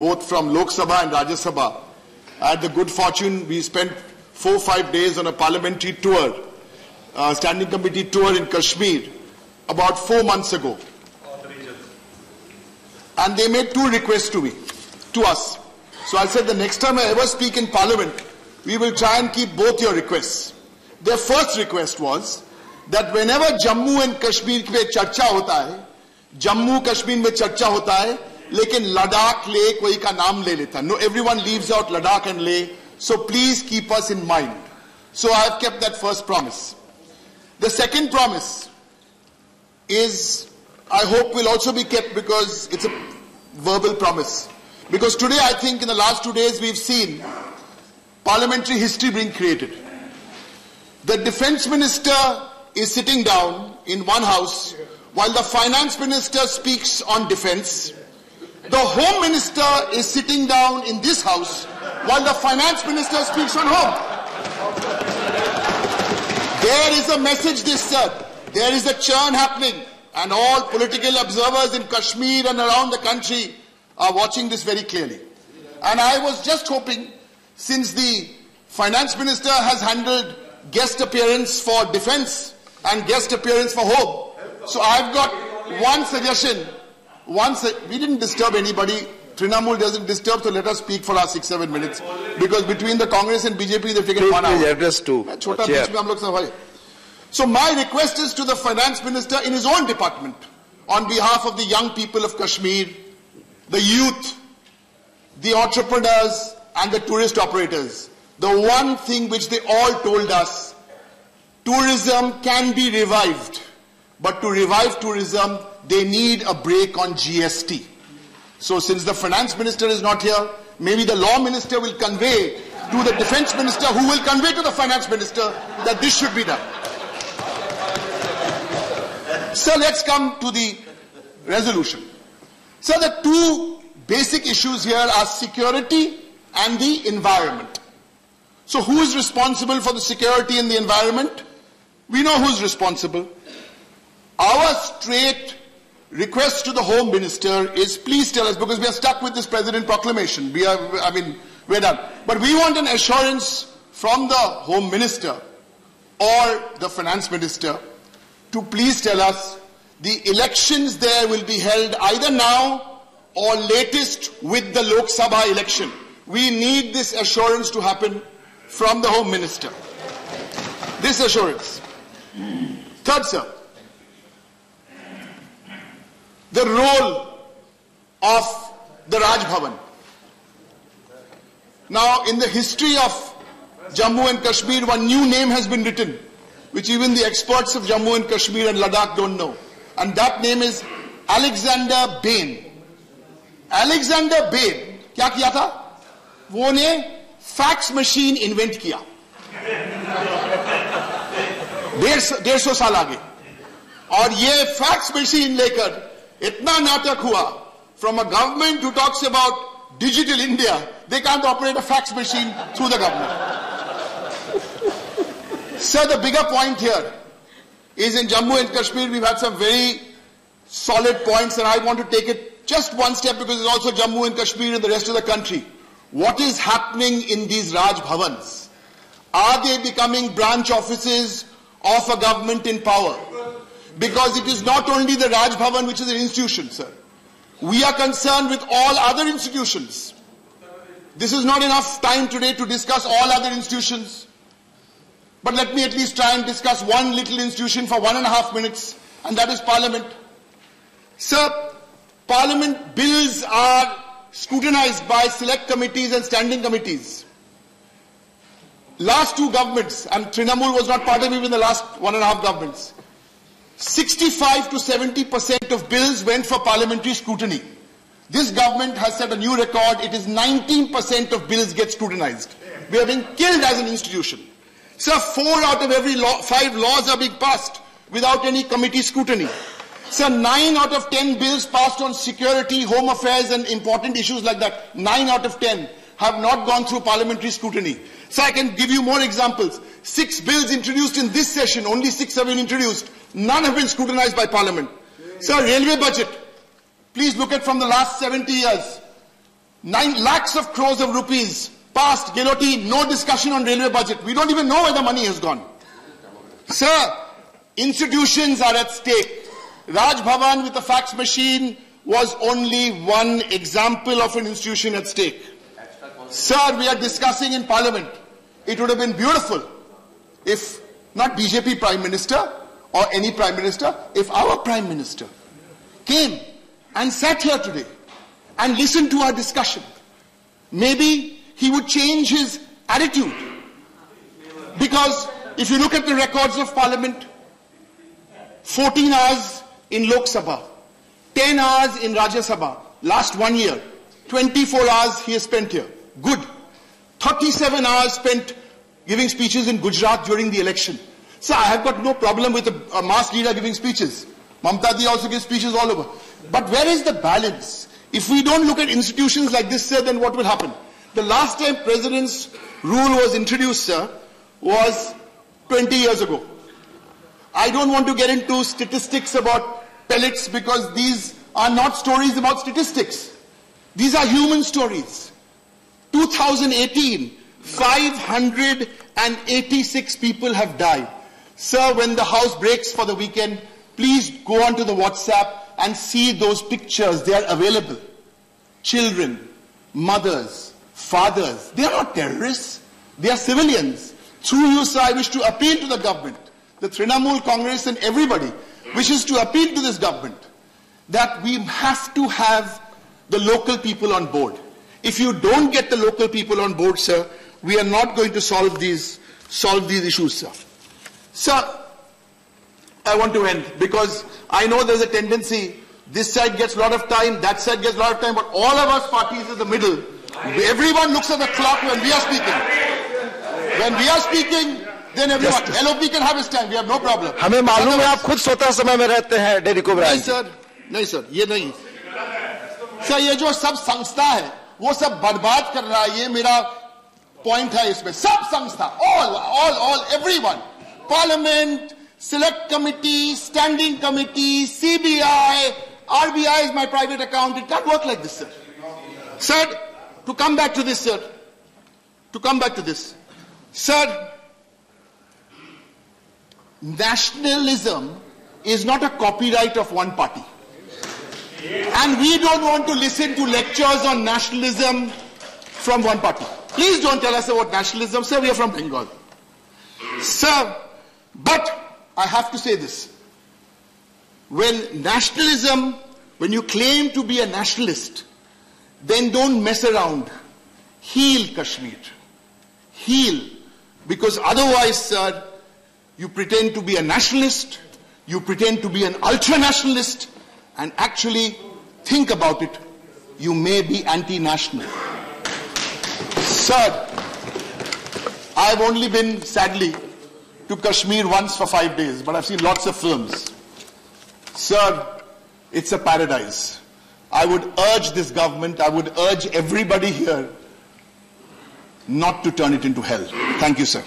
both from Lok Sabha and Rajysa Sabha. I had the good fortune, we spent 4 or 5 days on a parliamentary tour, standing committee tour in Kashmir about 4 months ago. And they made 2 requests to us. So I said the next time I ever speak in parliament, we will try and keep both your requests. Their first request was that whenever Jammu and Kashmir पे चर्चा होता है, Jammu Kashmir में चर्चा होता है, लेकिन Ladakh ले कोई का नाम ले लेता. No, everyone leaves out Ladakh and Leh. So please keep us in mind. So I have kept that first promise. The second promise is, I hope will also be kept because it's a verbal promise. Because today I think in the last 2 days we've seen parliamentary history being created. The defense minister is sitting down in one house while the finance minister speaks on defense. The home minister is sitting down in this house while the finance minister speaks on home. There is a message this, sir. There is a churn happening, and all political observers in Kashmir and around the country are watching this very clearly. And I was just hoping, since the finance minister has handled guest appearance for defense and guest appearance for home, so I've got one suggestion. We didn't disturb anybody. Trinamool doesn't disturb, so let us speak for our 6-7 minutes. Because between the Congress and BJP, they've taken 1 hour. Address too. So my request is to the finance minister in his own department, on behalf of the young people of Kashmir, the youth, the entrepreneurs, and the tourist operators. The one thing which they all told us, tourism can be revived. But to revive tourism, they need a break on GST. So since the finance minister is not here, maybe the law minister will convey to the defense minister, who will convey to the finance minister that this should be done. So let's come to the resolution. So the 2 basic issues here are security and the environment. So who is responsible for the security and the environment? We know who is responsible. Our straight request to the Home Minister is, please tell us, because we are stuck with this President proclamation. We're done. But we want an assurance from the Home Minister or the Finance Minister to please tell us the elections there will be held either now or latest with the Lok Sabha election. We need this assurance to happen from the Home Minister. This assurance. Third, sir, the role of the Raj Bhavan. Now, in the history of Jammu and Kashmir, one new name has been written, which even the experts of Jammu and Kashmir and Ladakh don't know. And that name is Alexander Bain. Alexander Bain, क्या किया था? वो ने fax machine invent किया. 150 साल आगे. और ये fax machine लेकर इतना नाटक हुआ, from a government who talks about digital India, they can't operate a fax machine through the government. Sir, the bigger point here is in Jammu and Kashmir, we've had some very solid points, and I want to take it just one step because it's also Jammu and Kashmir and the rest of the country. What is happening in these Raj Bhavans? Are they becoming branch offices of a government in power? Because it is not only the Raj Bhavan which is an institution, sir. We are concerned with all other institutions. This is not enough time today to discuss all other institutions. But let me at least try and discuss one little institution for 1.5 minutes, and that is Parliament. Sir, Parliament bills are scrutinized by select committees and standing committees. Last 2 governments, and Trinamool was not part of even the last 1.5 governments, 65 to 70% of bills went for parliamentary scrutiny. This government has set a new record. It is 19% of bills get scrutinized. We are being killed as an institution. Sir, 4 out of every 5 laws are being passed without any committee scrutiny. Sir, 9 out of 10 bills passed on security, home affairs and important issues like that, 9 out of 10 have not gone through parliamentary scrutiny. So I can give you more examples. 6 bills introduced in this session, only 6 have been introduced. None have been scrutinized by Parliament. Sir, railway budget. Please look at from the last 70 years. 9 lakhs of crores of rupees passed, guillotine, no discussion on railway budget. We don't even know where the money has gone. Sir, institutions are at stake. Raj Bhavan with the fax machine was only one example of an institution at stake. Sir, we are discussing in Parliament. It would have been beautiful if not BJP Prime Minister or any Prime Minister, if our Prime Minister came and sat here today and listened to our discussion. Maybe he would change his attitude. Because if you look at the records of Parliament, 14 hours in Lok Sabha, 10 hours in Rajysa Sabha, last 1 year, 24 hours he has spent here. Good. 37 hours spent giving speeches in Gujarat during the election. So I have got no problem with a mass leader giving speeches. Mamta Di also gives speeches all over. But where is the balance? If we don't look at institutions like this, sir, then what will happen? The last time President's rule was introduced, sir, was 20 years ago. I don't want to get into statistics about pellets because these are not stories about statistics. These are human stories. 2018, 586 people have died. Sir, when the House breaks for the weekend, please go onto the WhatsApp and see those pictures. They are available. Children, mothers, fathers, they are not terrorists. They are civilians. Through you, sir, I wish to appeal to the government, the Trinamool Congress and everybody wishes to appeal to this government that we have to have the local people on board. If you don't get the local people on board, sir, we are not going to solve these issues, sir. Sir, I want to end because I know there's a tendency, this side gets a lot of time, that side gets a lot of time, but all of us parties in the middle, everyone looks at the clock when we are speaking. When we are speaking, then everyone, LOP can have his time, we have no problem. हमें मालूम है आप खुद स्वतः समय में रहते हैं डेरी को नहीं सर, ये नहीं सर, ये जो सब संस्था है वो सब बर्बाद कर रहा है, ये मेरा पॉइंट है इसमें. सब संस्था, all, everyone, Parliament, Select Committee, Standing Committee, CBI, RBI is my private account. It can't work like this, sir. Sir, to come back to this, sir. Sir, nationalism is not a copyright of one party. And we don't want to listen to lectures on nationalism from one party. Please don't tell us about nationalism. Sir, we are from Bengal. Sir, but I have to say this. When you claim to be a nationalist, then don't mess around. Heal Kashmir. Heal. Because otherwise, sir, you pretend to be a nationalist, you pretend to be an ultra-nationalist, and actually, think about it, you may be anti-national. Sir, I've only been, sadly, to Kashmir once for 5 days, but I've seen lots of films. Sir, it's a paradise. I would urge this government, I would urge everybody here not to turn it into hell. Thank you, sir.